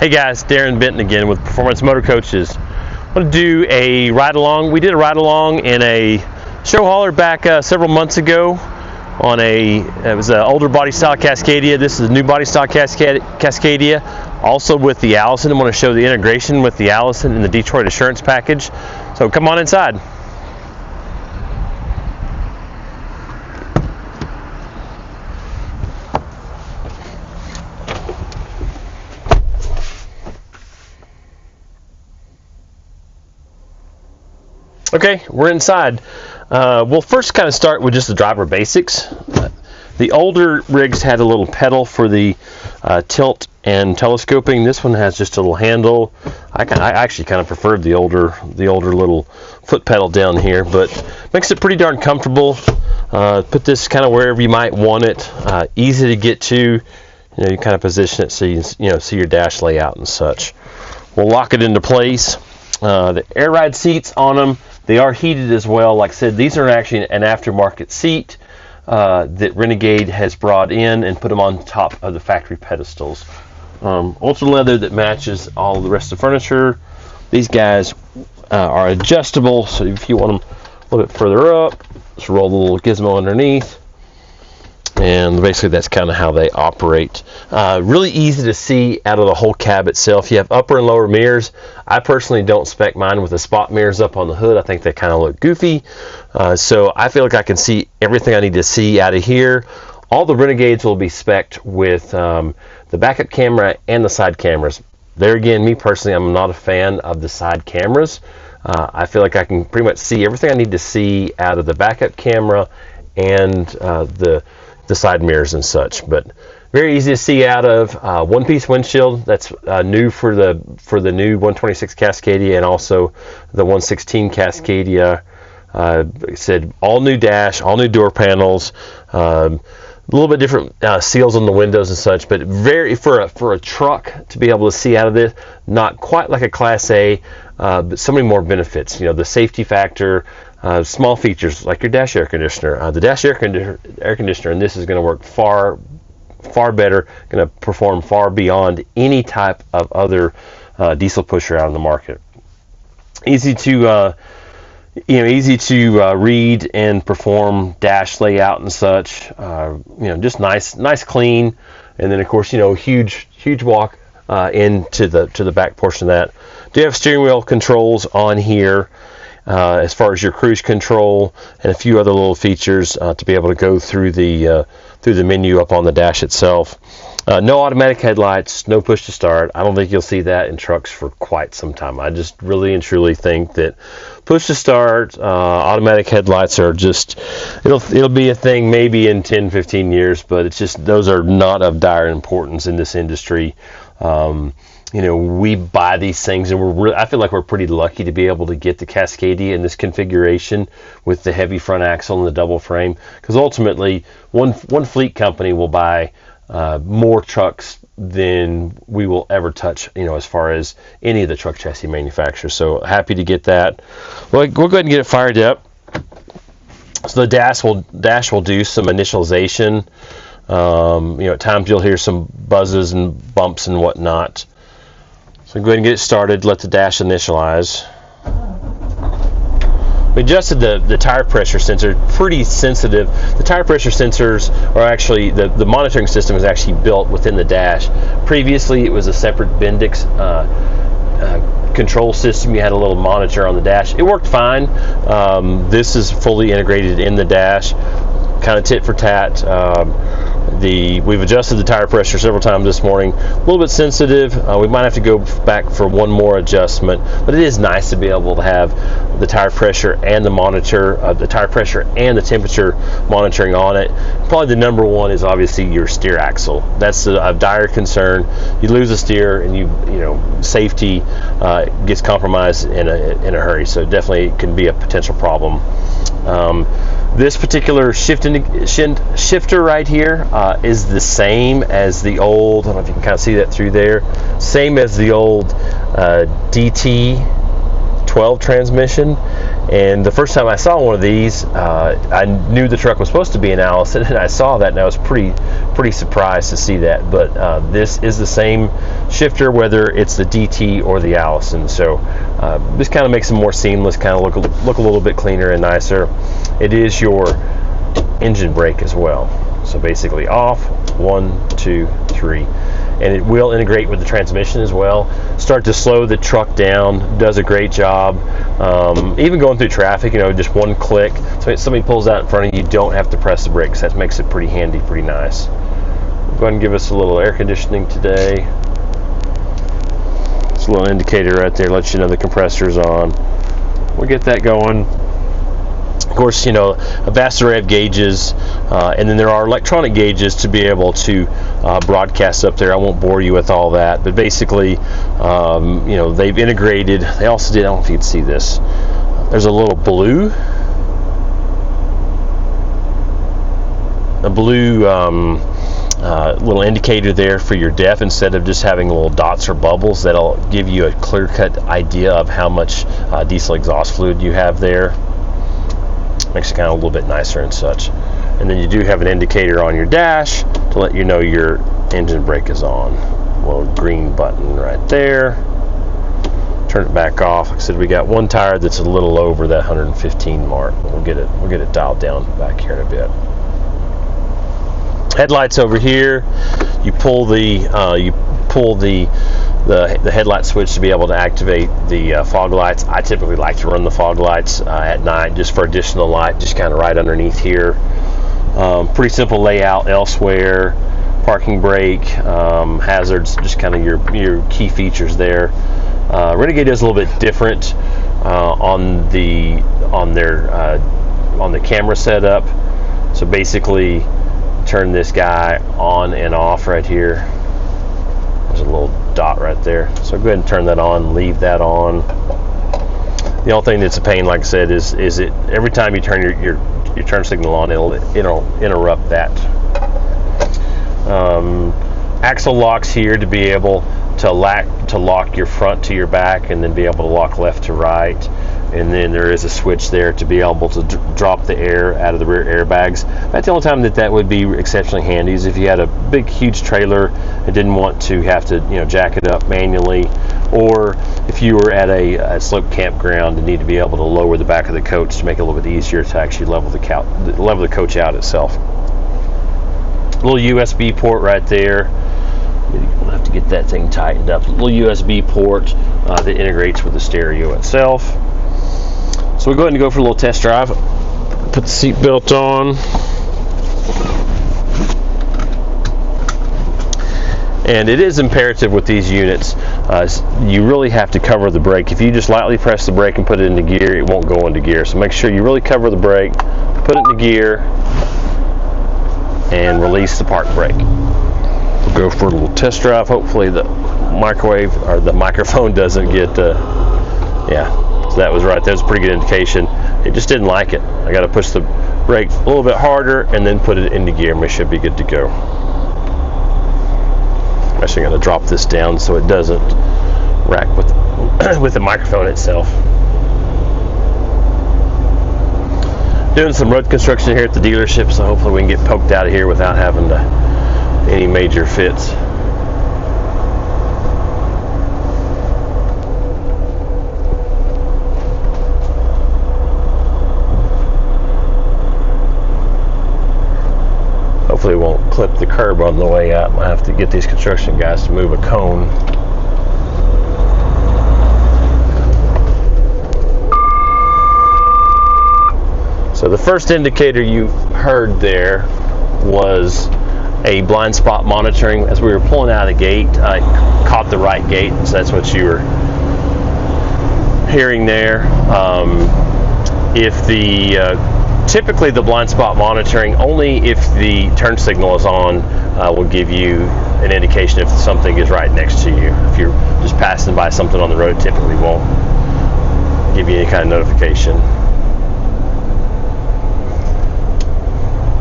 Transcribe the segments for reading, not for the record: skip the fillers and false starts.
Hey guys, Darren Benton again with Performance Motorcoaches. I want to do a ride along. We did a ride along in a show hauler back several months ago on it was an older body style Cascadia. This is a new body style Cascadia, also with the Allison. I want to show the integration with the Allison and the Detroit Assurance package. So come on inside. Okay, we're inside. We'll first kind of start with just the driver basics. The older rigs had a little pedal for the tilt and telescoping. This one has just a little handle. I actually kind of preferred the older little foot pedal down here, but makes it pretty darn comfortable. Put this kind of wherever you might want it. Easy to get to. You kind of position it so you see your dash layout and such. We'll lock it into place. The air ride seats on them. They are heated as well. Like I said, these are actually an aftermarket seat that Renegade has brought in and put them on top of the factory pedestals. Ultra leather that matches all the rest of the furniture. These guys are adjustable, so if you want them a little bit further up, just roll the little gizmo underneath. And basically that's kind of how they operate. Really easy to see out of the whole cab itself. You have upper and lower mirrors. I personally don't spec mine with the spot mirrors up on the hood. I think they kind of look goofy. So I feel like I can see everything I need to see out of here. All the Renegades will be spec'd with the backup camera and the side cameras. There again, me personally, I'm not a fan of the side cameras. I feel like I can pretty much see everything I need to see out of the backup camera and the side mirrors and such, but very easy to see out of. One-piece windshield. That's new for the new 126 Cascadia and also the 116 Cascadia. Like I said, all new dash, all new door panels. A little bit different seals on the windows and such, but very for a truck to be able to see out of this. Not quite like a Class A, but so many more benefits. The safety factor. Small features like your dash air conditioner. The dash air conditioner in this is going to work far better, going to perform far beyond any type of other diesel pusher out on the market. Easy to read and perform dash layout and such. Just nice, clean, and then of course huge walk into the back portion of that. Do have steering wheel controls on here. As far as your cruise control and a few other little features to be able to go through the menu up on the dash itself. No automatic headlights, no push to start. I don't think you'll see that in trucks for quite some time. I just really and truly think that push to start, automatic headlights are just, it'll be a thing maybe in 10-15 years, but it's just, those are not of dire importance in this industry. We buy these things, and I feel like we're pretty lucky to be able to get the Cascadia in this configuration with the heavy front axle and the double frame, because ultimately one fleet company will buy more trucks than we will ever touch, as far as any of the truck chassis manufacturers. So happy to get that. We'll go ahead and get it fired up. So the dash will do some initialization. At times you'll hear some buzzes and bumps and whatnot. So go ahead and get it started, let the dash initialize. We adjusted the tire pressure sensor, pretty sensitive. The tire pressure sensors are actually, the monitoring system is actually built within the dash. Previously it was a separate Bendix control system. You had a little monitor on the dash. It worked fine. This is fully integrated in the dash, kind of tit for tat. We've adjusted the tire pressure several times this morning. A little bit sensitive. We might have to go back for one more adjustment, but it is nice to be able to have the tire pressure and the monitor, the tire pressure and the temperature monitoring on it. Probably the number one is obviously your steer axle. That's a dire concern. You lose a steer, and safety gets compromised in a hurry. So definitely it can be a potential problem. This particular shifter right here is the same as the old, I don't know if you can kind of see that through there, same as the old DT12 transmission. And the first time I saw one of these, I knew the truck was supposed to be an Allison, and I saw that, and I was pretty surprised to see that. But this is the same shifter, whether it's the DT or the Allison. So this kind of makes it more seamless, kind of look a little bit cleaner and nicer. It is your engine brake as well. So basically off, 1, 2, 3. And it will integrate with the transmission as well. Start to slow the truck down, does a great job. Even going through traffic, just one click. So if somebody pulls out in front of you, you don't have to press the brakes. That makes it pretty handy, pretty nice. Go ahead and give us a little air conditioning today. It's a little indicator right there, lets you know the compressor's on. We'll get that going. Of course, a vast array of gauges, and then there are electronic gauges to be able to broadcast up there. I won't bore you with all that, but basically, they've integrated. They also did, I don't know if you can see this, there's a little blue little indicator there for your depth, instead of just having little dots or bubbles. That'll give you a clear-cut idea of how much diesel exhaust fluid you have there. Makes it kind of a little bit nicer and such. And then you do have an indicator on your dash to let you know your engine brake is on. A little green button right there. Turn it back off. Like I said, we got one tire that's a little over that 115 mark. We'll get it dialed down back here in a bit. Headlights over here. You pull the headlight switch to be able to activate the fog lights. I typically like to run the fog lights at night just for additional light, just kind of right underneath here. Pretty simple layout elsewhere. Parking brake, hazards, just kind of your key features there. Renegade is a little bit different on the camera setup. So basically, turn this guy on and off right here. There's a little dot right there. So go ahead and turn that on, leave that on. The only thing that's a pain, like I said, is it every time you turn your turn signal on, it'll interrupt that. Axle locks here to be able to lock your front to your back, and then be able to lock left to right. And then there is a switch there to be able to drop the air out of the rear airbags. That's the only time that would be exceptionally handy, is if you had a big, huge trailer and didn't want to have to, jack it up manually, or if you were at a slope campground and need to be able to lower the back of the coach to make it a little bit easier to actually level the coach out itself. A little USB port right there. We'll have to get that thing tightened up. A little USB port that integrates with the stereo itself. So we'll go ahead and go for a little test drive. Put the seat belt on. And it is imperative with these units, you really have to cover the brake. If you just lightly press the brake and put it into gear, it won't go into gear. So make sure you really cover the brake, put it into gear, and release the park brake. We'll go for a little test drive. Hopefully the microwave or the microphone doesn't get, so that was right. That was a pretty good indication. It just didn't like it. I got to push the brake a little bit harder and then put it into gear, and we should be good to go. I'm actually going to drop this down so it doesn't rack with the microphone itself. Doing some road construction here at the dealership, so hopefully we can get poked out of here without having any major fits. Hopefully it won't clip the curb on the way out. Might have to get these construction guys to move a cone. So the first indicator you heard there was a blind spot monitoring. As we were pulling out of the gate, I caught the right gate, so that's what you were hearing there. Typically the blind spot monitoring, only if the turn signal is on, will give you an indication if something is right next to you. If you're just passing by something on the road, typically won't give you any kind of notification.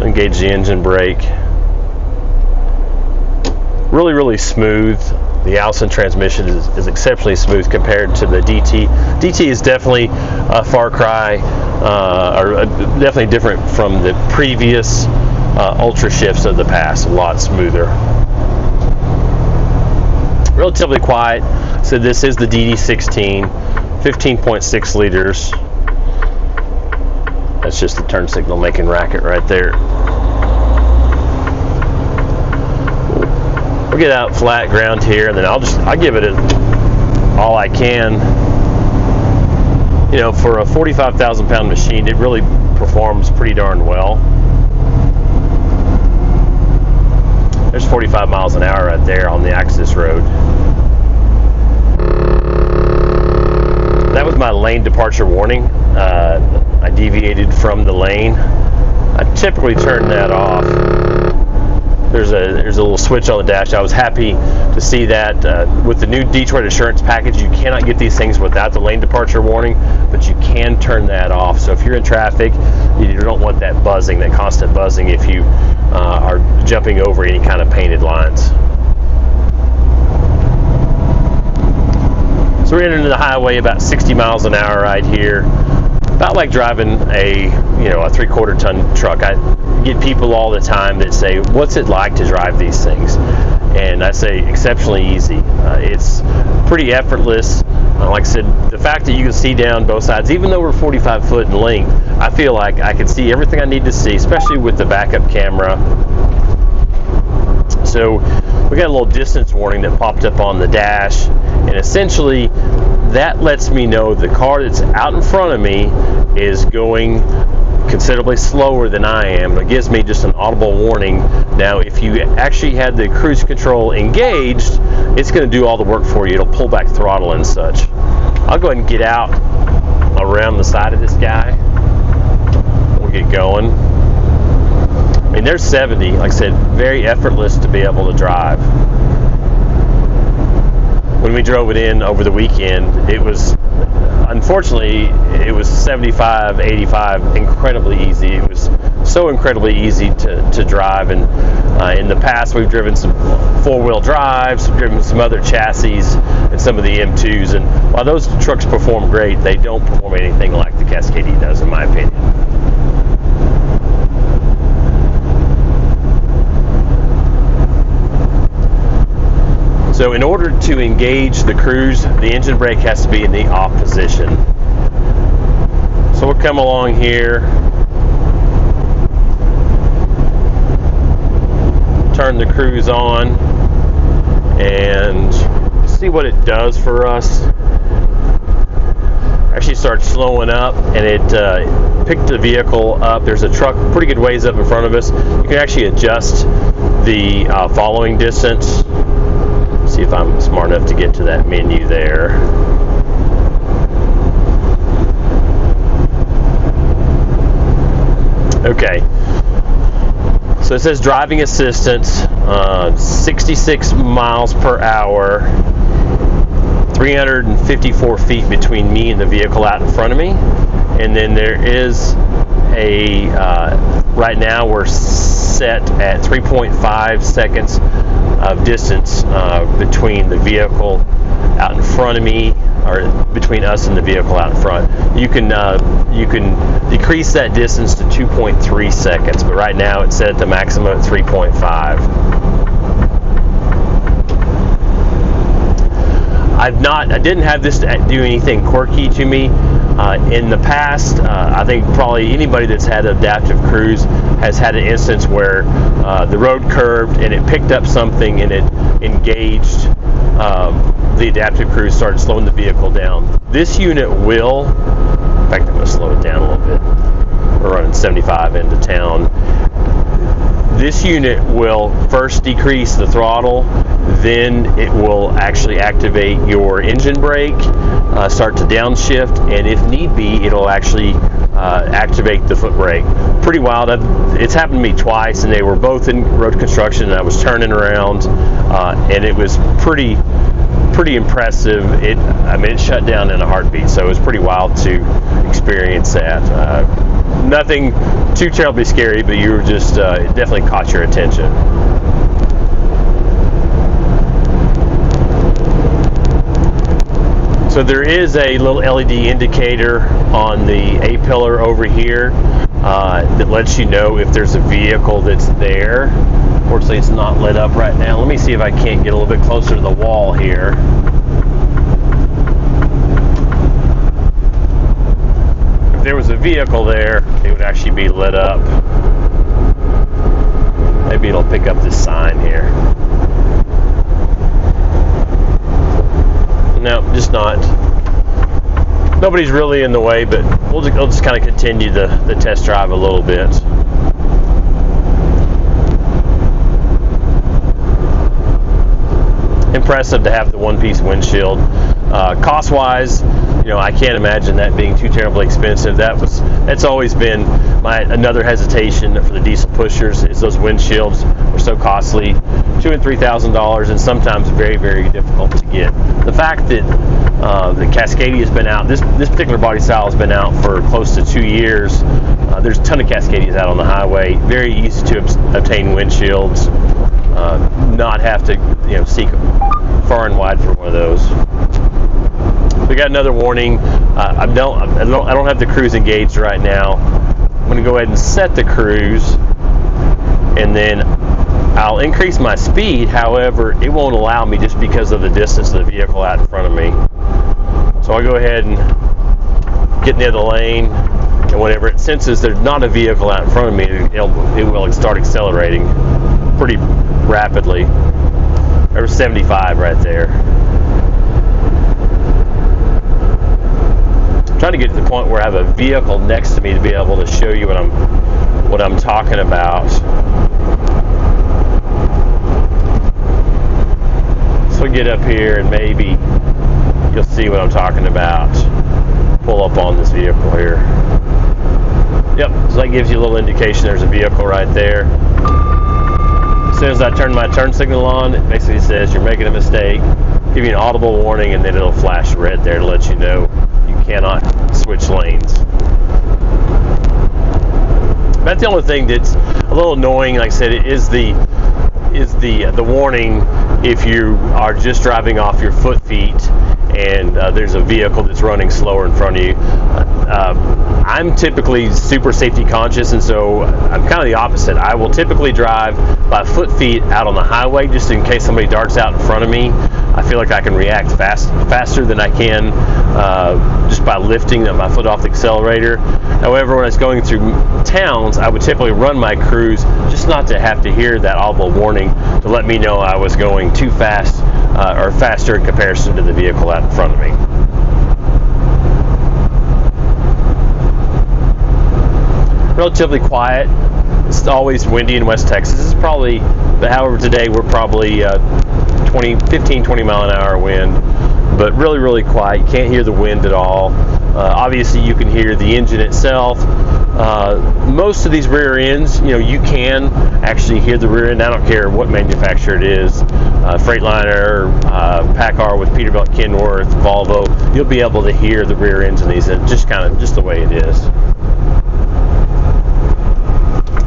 Engage the engine brake. really smooth. The Allison transmission is exceptionally smooth compared to the DT. DT is definitely a far cry, or definitely different from the previous Ultra shifts of the past. A lot smoother. Relatively quiet. So this is the DD16, 15.6 liters. That's just the turn signal making racket right there. We'll get out flat ground here, and then I'll give it all I can. You know, for a 45,000 pound machine, it really performs pretty darn well. There's 45 miles an hour right there on the access road. That was my lane departure warning. I deviated from the lane. I typically turn that off. There's a little switch on the dash. I was happy to see that with the new Detroit Assurance package, you cannot get these things without the lane departure warning, but you can turn that off. So if you're in traffic, you don't want that buzzing, that constant buzzing if you are jumping over any kind of painted lines. So we're entering the highway about 60 miles an hour right here. About like driving a 3/4 ton truck. I get people all the time that say, what's it like to drive these things? And I say exceptionally easy. It's pretty effortless. Like I said, the fact that you can see down both sides, even though we're 45 foot in length, I feel like I can see everything I need to see, especially with the backup camera. So we got a little distance warning that popped up on the dash, and essentially that lets me know the car that's out in front of me is going considerably slower than I am. It gives me just an audible warning. Now, if you actually had the cruise control engaged, it's going to do all the work for you. It'll pull back throttle and such. I'll go ahead and get out around the side of this guy. We'll get going. I mean, there's 70. Like I said, very effortless to be able to drive. When we drove it in over the weekend, it was, unfortunately, it was 75, 85, incredibly easy. It was so incredibly easy to drive. And in the past, we've driven some four-wheel drives, we've driven some other chassis, and some of the M2s. And while those trucks perform great, they don't perform anything like the Cascadia does, in my opinion. So in order to engage the cruise, the engine brake has to be in the off position. So we'll come along here, turn the cruise on, and see what it does for us. Actually starts slowing up, and it picked the vehicle up. There's a truck pretty good ways up in front of us. You can actually adjust the following distance. See if I'm smart enough to get to that menu there. Okay. So it says driving assistance, 66 miles per hour, 354 feet between me and the vehicle out in front of me. And then there is a, right now we're set at 3.5 seconds of distance between the vehicle out in front of me, or between us and the vehicle out in front. You can decrease that distance to 2.3 seconds, but right now it's set at the maximum at 3.5. I didn't have this to do anything quirky to me. In the past, I think probably anybody that's had adaptive cruise has had an instance where the road curved and it picked up something and it engaged the adaptive cruise, started slowing the vehicle down. This unit will, in fact, I'm going to slow it down a little bit. We're running 75 into town. This unit will first decrease the throttle, then it will actually activate your engine brake, start to downshift, and if need be, it'll actually activate the foot brake. Pretty wild. It's happened to me twice, and they were both in road construction, and I was turning around, and it was pretty impressive. It shut down in a heartbeat, so it was pretty wild to experience that. Nothing too terribly scary, but you were just, it definitely caught your attention. So there is a little LED indicator on the A-pillar over here that lets you know if there's a vehicle that's there. Fortunately, it's not lit up right now. Let me see if I can't get a little bit closer to the wall here. If there was a vehicle there, it would actually be lit up. Maybe it'll pick up this sign here. No, just not. Nobody's really in the way, but we'll just kind of continue the test drive a little bit. Impressive to have the one-piece windshield. Cost-wise, I can't imagine that being too terribly expensive. That's always been another hesitation for the diesel pushers, is those windshields are so costly, $2,000 and $3,000, and sometimes very, very difficult to get. The fact that the Cascadia has been out, this particular body style has been out for close to 2 years. There's a ton of Cascadias out on the highway. Very easy to obtain windshields. Not have to seek far and wide for one of those. We got another warning. I don't have the cruise engaged right now. I'm going to go ahead and set the cruise, and then I'll increase my speed. However, it won't allow me just because of the distance of the vehicle out in front of me. So I'll go ahead and get near the lane, and whenever it senses there's not a vehicle out in front of me, it will start accelerating pretty rapidly. There's 75 right there. I'm trying to get to the point where I have a vehicle next to me to be able to show you what I'm talking about. So we get up here and maybe you'll see what I'm talking about. Pull up on this vehicle here. Yep, so that gives you a little indication there's a vehicle right there. As soon as I turn my turn signal on, it basically says you're making a mistake, give you an audible warning, and then it'll flash red there to let you know you cannot switch lanes. That's the only thing that's a little annoying. Like I said, it is the warning if you are just driving off your foot feet and there's a vehicle that's running slower in front of you. I'm typically super safety conscious, and so I'm kind of the opposite. I will typically drive by foot feet out on the highway just in case somebody darts out in front of me. I feel like I can react faster than I can just by lifting my foot off the accelerator. However, when I was going through towns, I would typically run my cruise just not to have to hear that audible warning to let me know I was going too fast or faster in comparison to the vehicle out in front of me. Relatively quiet. It's always windy in West Texas. It's probably, but however today we're probably 15-20 mile an hour wind, but really, really quiet. You can't hear the wind at all. Obviously you can hear the engine itself. Most of these rear ends, you can actually hear the rear end. I don't care what manufacturer it is, Freightliner, PACCAR with Peterbilt, Kenworth, Volvo, you'll be able to hear the rear ends of these, just the way it is.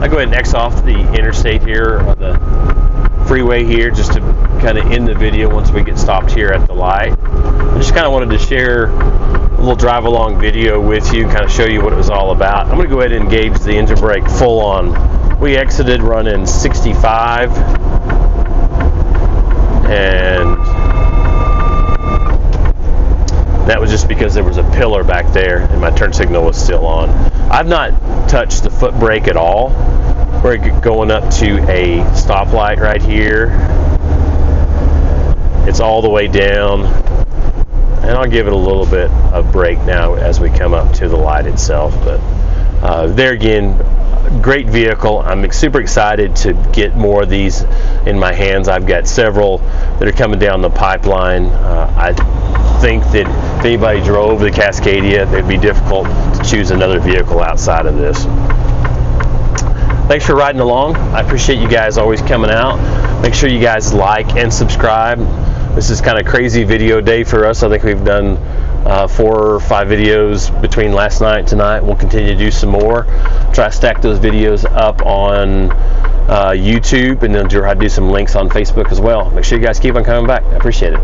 I'll go ahead and X off the interstate here, or the freeway here, just to kind of end the video once we get stopped here at the light. I just kind of wanted to share a little drive along video with you, kind of show you what it was all about. I'm going to go ahead and engage the engine brake full on. We exited running 65, and that was just because there was a pillar back there and my turn signal was still on. I've not touched the foot brake at all. We're going up to a stoplight right here. It's all the way down, and I'll give it a little bit of brake now as we come up to the light itself. But there again, great vehicle. I'm super excited to get more of these in my hands. I've got several that are coming down the pipeline. I think that if anybody drove the Cascadia, it'd be difficult to choose another vehicle outside of this. Thanks for riding along. I appreciate you guys always coming out. Make sure you guys like and subscribe. This is kind of crazy video day for us. I think we've done 4 or 5 videos between last night and tonight. We'll continue to do some more. Try to stack those videos up on YouTube, and then try to do some links on Facebook as well. Make sure you guys keep on coming back. I appreciate it.